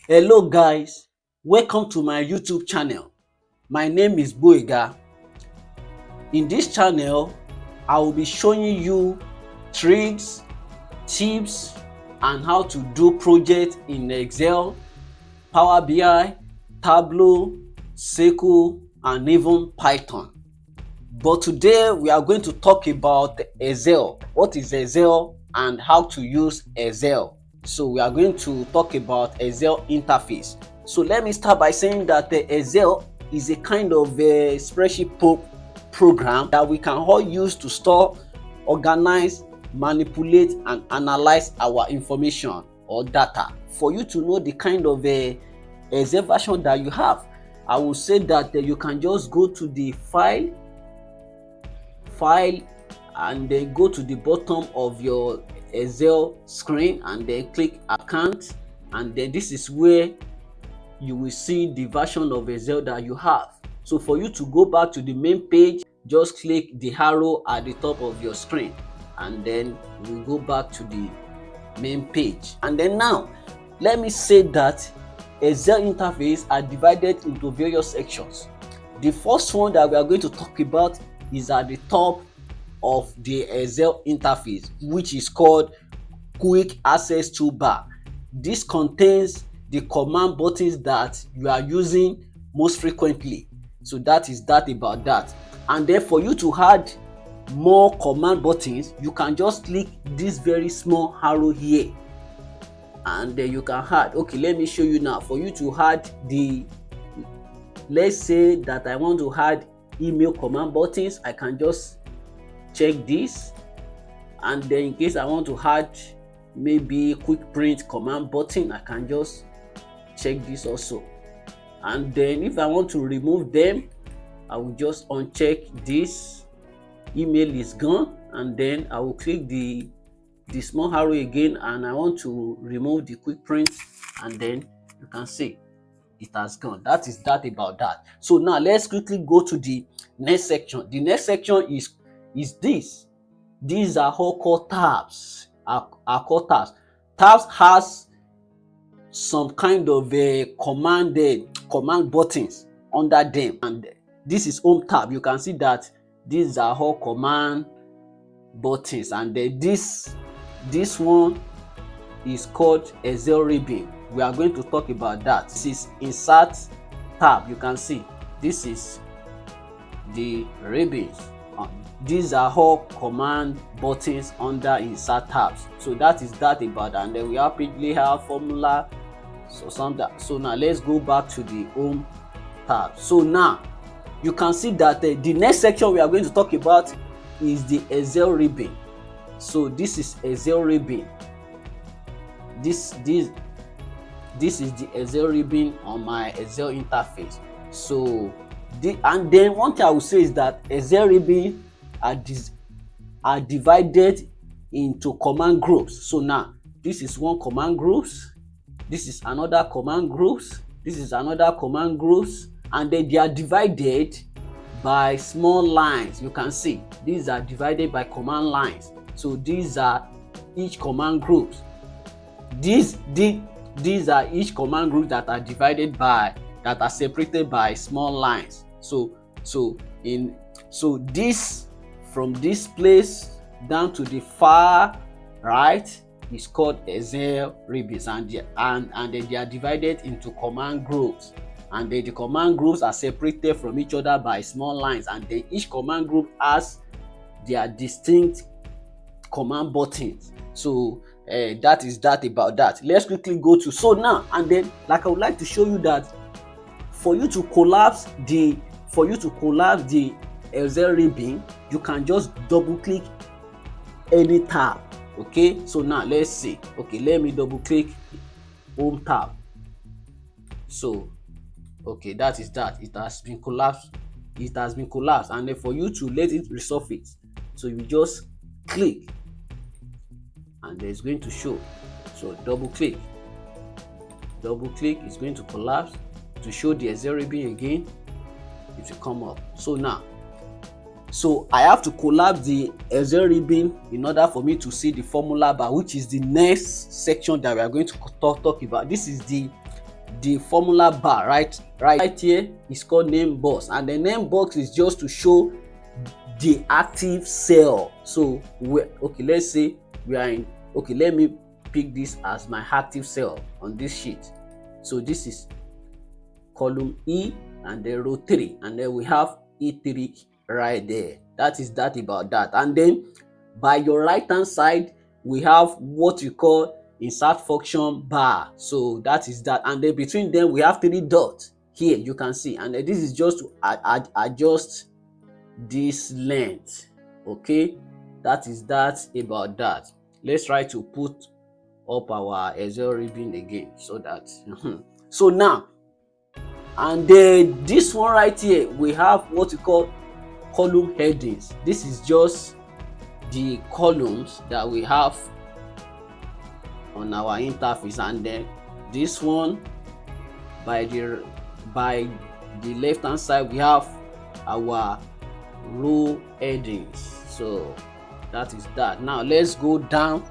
Hello guys, welcome to my YouTube channel. My name is Gboye. In this channel, I will be showing you tricks, tips and how to do projects in Excel, Power BI, Tableau, SQL and even Python. But today we are going to talk about Excel. What is Excel and how to use Excel? So we are going to talk about Excel interface. So let me start by saying that Excel is a kind of a spreadsheet program that we can all use to store, organize, manipulate and analyze our information or data. For you to know the kind of Excel version that you have, I will say that you can just go to the file and then go to the bottom of your Excel screen and then click account, and then this is where you will see the version of Excel that you have. So for you to go back to the main page, just click the arrow at the top of your screen and then you go back to the main page. And then now let me say that Excel interface are divided into various sections. The first one that we are going to talk about is at the top of the Excel interface, which is called Quick Access Toolbar. This contains the command buttons that you are using most frequently. So that is that about that. And then for you to add more command buttons, you can just click this very small arrow here and then you can add. Okay, let me show you now. For you to add let's say that I want to add email command buttons, I can just check this, and then in case I want to add maybe quick print command button, I can just check this also. And then if I want to remove them, I will just uncheck this, email is gone, and then I will click the small arrow again and I want to remove the quick print, and then you can see it has gone. That is that about that. So now let's quickly go to the next section. The next section is this. These are all called tabs. Are called tabs. Tabs has some kind of a command buttons under them, and this is home tab. You can see that these are all command buttons, and then this one is called Excel ribbon. We are going to talk about that. This is insert tab. You can see this is the ribbons. These are all command buttons under insert tabs. So that is that about that. And then we have page layout, formula, so now let's go back to the home tab. So now you can see that the next section we are going to talk about is the Excel ribbon. So this is Excel ribbon. This is the Excel ribbon on my Excel interface. So and then one thing I will say is that Excel ribbon are divided into command groups. So now this is one command groups, this is another command groups, this is another command groups, and then they are divided by small lines. You can see these are divided by command lines. So these are each command groups. These are each command group that are divided by, that are separated by small lines. So this, from this place down to the far right, is called Excel ribbons, and then they are divided into command groups, and then the command groups are separated from each other by small lines, and then each command group has their distinct command buttons. So that is that about that. Let's quickly go to, so now and then, like I would like to show you that for you to collapse the Excel ribbon, you can just double click any tab. Okay, so now let's see. Okay, let me double click home tab. So okay, that is that. It has been collapsed, and then for you to let it resurface, so you just click and it's going to show. So double click, it's going to collapse to show the Excel ribbon again. It will come up. So now, so I have to collapse the Excel ribbon in order for me to see the formula bar, which is the next section that we are going to talk about. This is the the formula bar right here is called name box, and the name box is just to show the active cell. So okay, let's say we are in, okay, let me pick this as my active cell on this sheet. So this is column E and then row 3, and then we have E3 right there. That is that about that. And then by your right hand side we have what you call insert function bar. So that is that, and then between them we have 3 dots here, you can see, and then this is just to adjust this length. Okay, that is that about that. Let's try to put up our Excel ribbon again so that so now, and then this one right here we have what we call column headings. This is just the columns that we have on our interface, and then this one by the left hand side we have our row headings. So that is that. Now let's go down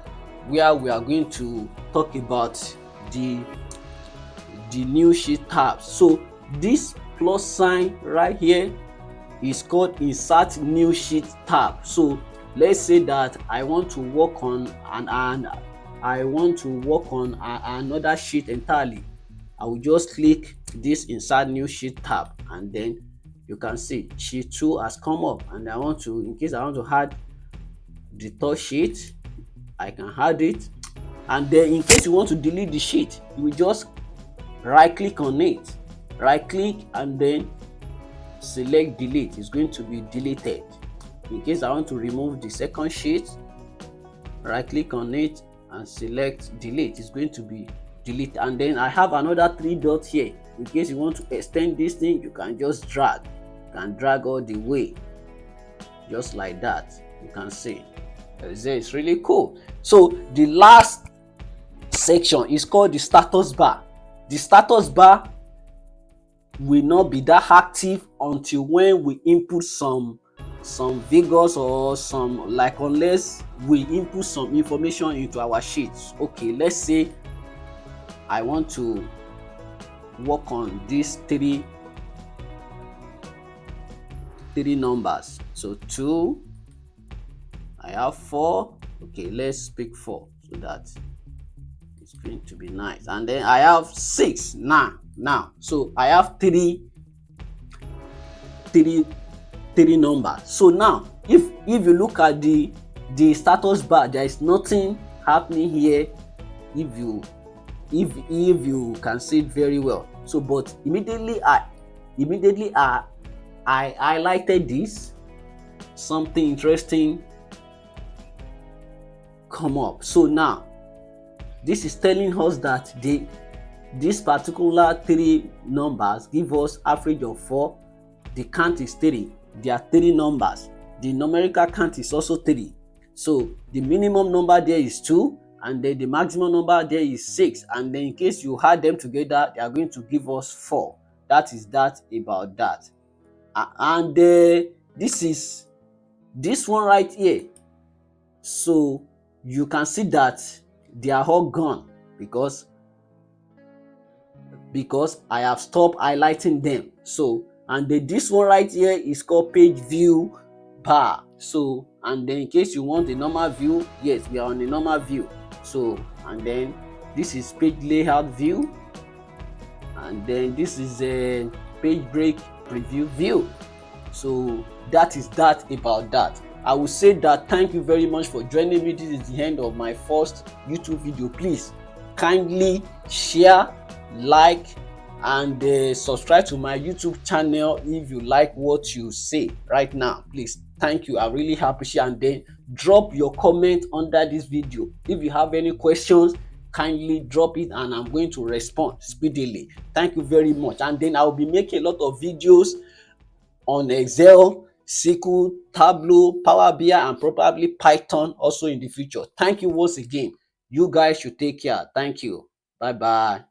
where we are going to talk about the new sheet tabs. So this plus sign right here is called insert new sheet tab. So let's say that I want to work on another sheet entirely. I will just click this insert new sheet tab, and then you can see sheet 2 has come up, and I want to, in case I want to add the third sheet, I can add it. And then in case you want to delete the sheet, you will just right click on it, right click, and then select delete. It's going to be deleted. In case I want to remove the second sheet, right click on it and select delete. It's going to be deleted. And then I have another 3 dots here. In case you want to extend this thing, you can just drag. You can drag all the way, just like that. You can see it's really cool. So the last section is called the status bar. The status bar will not be that active until when we input some figures or some, like, unless we input some information into our sheets. Okay, let's say I want to work on these three numbers. So 2, I have 4. Okay, let's pick 4 so that it's going to be nice. And then I have 6 now. So I have three numbers. So now if you look at the status bar, there is nothing happening here if you can see it very well. So but immediately I highlighted this, something interesting come up. So now this is telling us that this particular 3 numbers give us average of 4. The count is 3. There are 3 numbers. The numerical count is also 3. So the minimum number there is 2, and then the maximum number there is 6. And then in case you add them together, they are going to give us 4. That is that about that. And this is this one right here. So you can see that they are all gone because I have stopped highlighting them. So, and this one right here is called page view bar. So, and then in case you want a normal view, yes, we are on a normal view. So, and then this is page layout view, and then this is a page break preview view. So that is that about that. I will say that thank you very much for joining me. This is the end of my first YouTube video. Please kindly share, like, and subscribe to my YouTube channel if you like what you say right now. Please, thank you. I really appreciate it. And then drop your comment under this video. If you have any questions, kindly drop it and I'm going to respond speedily. Thank you very much. And then I'll be making a lot of videos on Excel, SQL, Tableau, Power BI, and probably Python also in the future. Thank you once again. You guys should take care. Thank you. Bye bye.